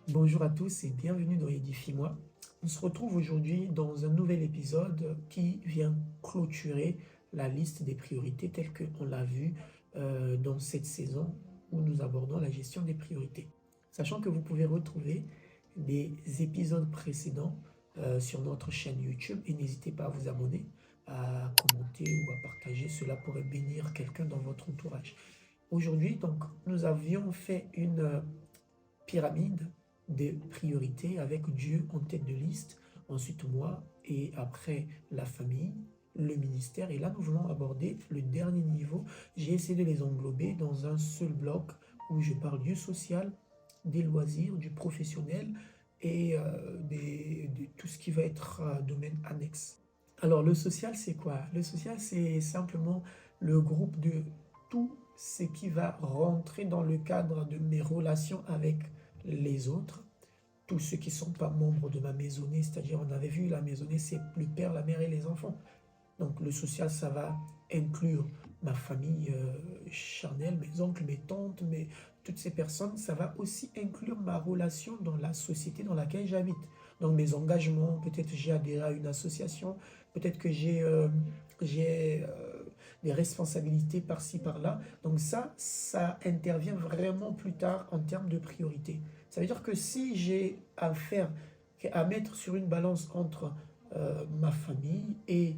Bonjour à tous et bienvenue dans Édifie-moi. On se retrouve aujourd'hui dans un nouvel épisode qui vient clôturer la liste des priorités telle qu'on l'a vu dans cette saison où nous abordons la gestion des priorités. Sachant que vous pouvez retrouver des épisodes précédents sur notre chaîne YouTube et n'hésitez pas à vous abonner, à commenter ou à partager. Cela pourrait bénir quelqu'un dans votre entourage. Aujourd'hui, donc, nous avions fait une pyramide des priorités avec Dieu en tête de liste, ensuite moi et après la famille, le ministère. Et là, nous voulons aborder le dernier niveau. J'ai essayé de les englober dans un seul bloc où je parle du social, des loisirs, du professionnel et de tout ce qui va être domaine annexe. Alors, le social, c'est quoi? Le social, c'est simplement le groupe de tout ce qui va rentrer dans le cadre de mes relations avec les autres, tous ceux qui ne sont pas membres de ma maisonnée, c'est-à-dire on avait vu la maisonnée, c'est le père, la mère et les enfants. Donc le social, ça va inclure ma famille charnelle, mes oncles, mes tantes, toutes ces personnes. Ça va aussi inclure ma relation dans la société dans laquelle j'habite. Donc mes engagements, peut-être j'ai adhéré à une association, peut-être que j'ai des responsabilités par-ci, par-là. Donc ça intervient vraiment plus tard en termes de priorité. Ça veut dire que si j'ai à mettre sur une balance entre ma famille et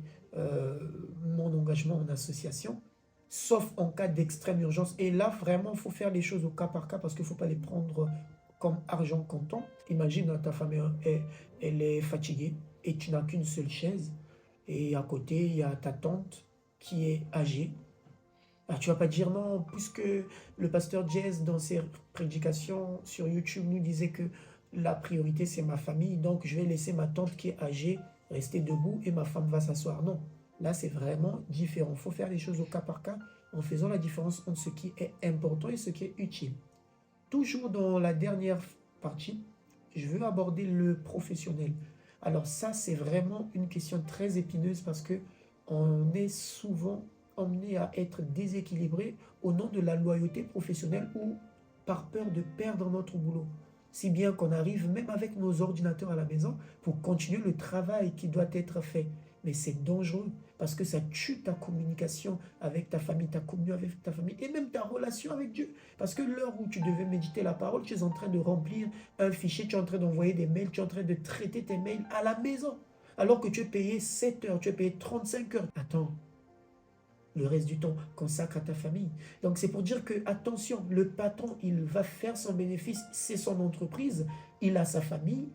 mon engagement en association, sauf en cas d'extrême urgence. Et là, vraiment, il faut faire les choses au cas par cas parce qu'il ne faut pas les prendre comme argent comptant. Imagine, ta femme, elle est fatiguée et tu n'as qu'une seule chaise. Et à côté, il y a ta tante qui est âgée. Alors, tu ne vas pas dire non, puisque le pasteur Jazz, dans ses prédications sur YouTube, nous disait que la priorité, c'est ma famille. Donc, je vais laisser ma tante qui est âgée rester debout et ma femme va s'asseoir. Non, là, c'est vraiment différent. Il faut faire les choses au cas par cas en faisant la différence entre ce qui est important et ce qui est utile. Toujours dans la dernière partie, je veux aborder le professionnel. Alors ça, c'est vraiment une question très épineuse parce que on est souvent emmené à être déséquilibré au nom de la loyauté professionnelle ou par peur de perdre notre boulot. Si bien qu'on arrive même avec nos ordinateurs à la maison pour continuer le travail qui doit être fait. Mais c'est dangereux parce que ça tue ta communication avec ta famille, ta communion avec ta famille et même ta relation avec Dieu. Parce que l'heure où tu devais méditer la parole, tu es en train de remplir un fichier, tu es en train d'envoyer des mails, tu es en train de traiter tes mails à la maison. Alors que tu es payé 7 heures, tu es payé 35 heures. Attends, le reste du temps, consacre à ta famille. Donc c'est pour dire que, attention, le patron, il va faire son bénéfice, c'est son entreprise, il a sa famille,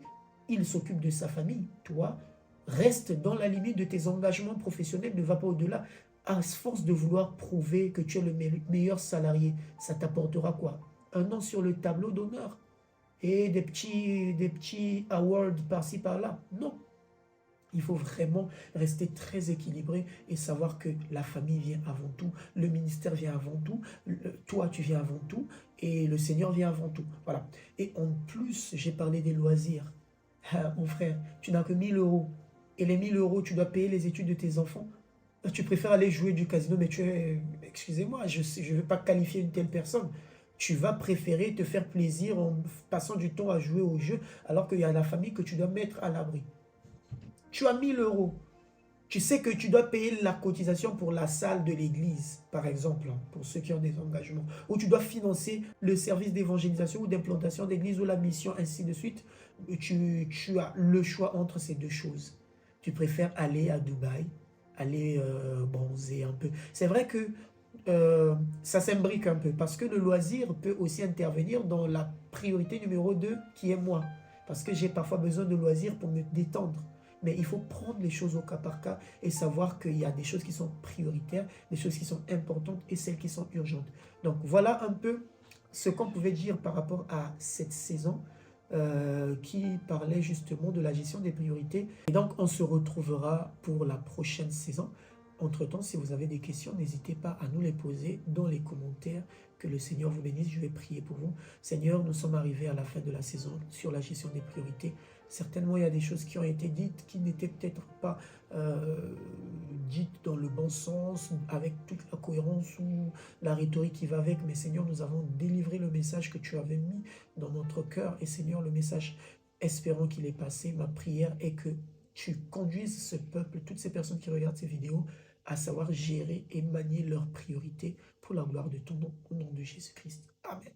il s'occupe de sa famille. Toi, reste dans la limite de tes engagements professionnels, ne va pas au-delà. À force de vouloir prouver que tu es le meilleur salarié, ça t'apportera quoi? Un nom sur le tableau d'honneur et des petits awards par-ci par-là? Non. Il faut vraiment rester très équilibré et savoir que la famille vient avant tout, le ministère vient avant tout, toi tu viens avant tout et le Seigneur vient avant tout. Voilà. Et en plus, j'ai parlé des loisirs. Ah, mon frère, tu n'as que 1000 euros. Et les 1000 euros, tu dois payer les études de tes enfants. Tu préfères aller jouer du casino, mais tu es... Excusez-moi, je ne veux pas qualifier une telle personne. Tu vas préférer te faire plaisir en passant du temps à jouer au jeu alors qu'il y a la famille que tu dois mettre à l'abri. Tu as 1000 euros. Tu sais que tu dois payer la cotisation pour la salle de l'église, par exemple, pour ceux qui ont des engagements. Ou tu dois financer le service d'évangélisation ou d'implantation d'église ou la mission, ainsi de suite. Tu as le choix entre ces deux choses. Tu préfères aller à Dubaï, aller bronzer un peu. C'est vrai que ça s'imbrique un peu parce que le loisir peut aussi intervenir dans la priorité numéro 2 qui est moi. Parce que j'ai parfois besoin de loisirs pour me détendre. Mais il faut prendre les choses au cas par cas et savoir qu'il y a des choses qui sont prioritaires, des choses qui sont importantes et celles qui sont urgentes. Donc voilà un peu ce qu'on pouvait dire par rapport à cette saison qui parlait justement de la gestion des priorités. Et donc on se retrouvera pour la prochaine saison. Entre-temps, si vous avez des questions, n'hésitez pas à nous les poser dans les commentaires. Que le Seigneur vous bénisse, je vais prier pour vous. Seigneur, nous sommes arrivés à la fin de la saison sur la gestion des priorités. Certainement, il y a des choses qui ont été dites qui n'étaient peut-être pas dites dans le bon sens, avec toute la cohérence ou la rhétorique qui va avec. Mais Seigneur, nous avons délivré le message que tu avais mis dans notre cœur. Et Seigneur, le message, espérons qu'il est passé. Ma prière est que tu conduises ce peuple, toutes ces personnes qui regardent ces vidéos, à savoir gérer et manier leurs priorités pour la gloire de ton nom, au nom de Jésus-Christ. Amen.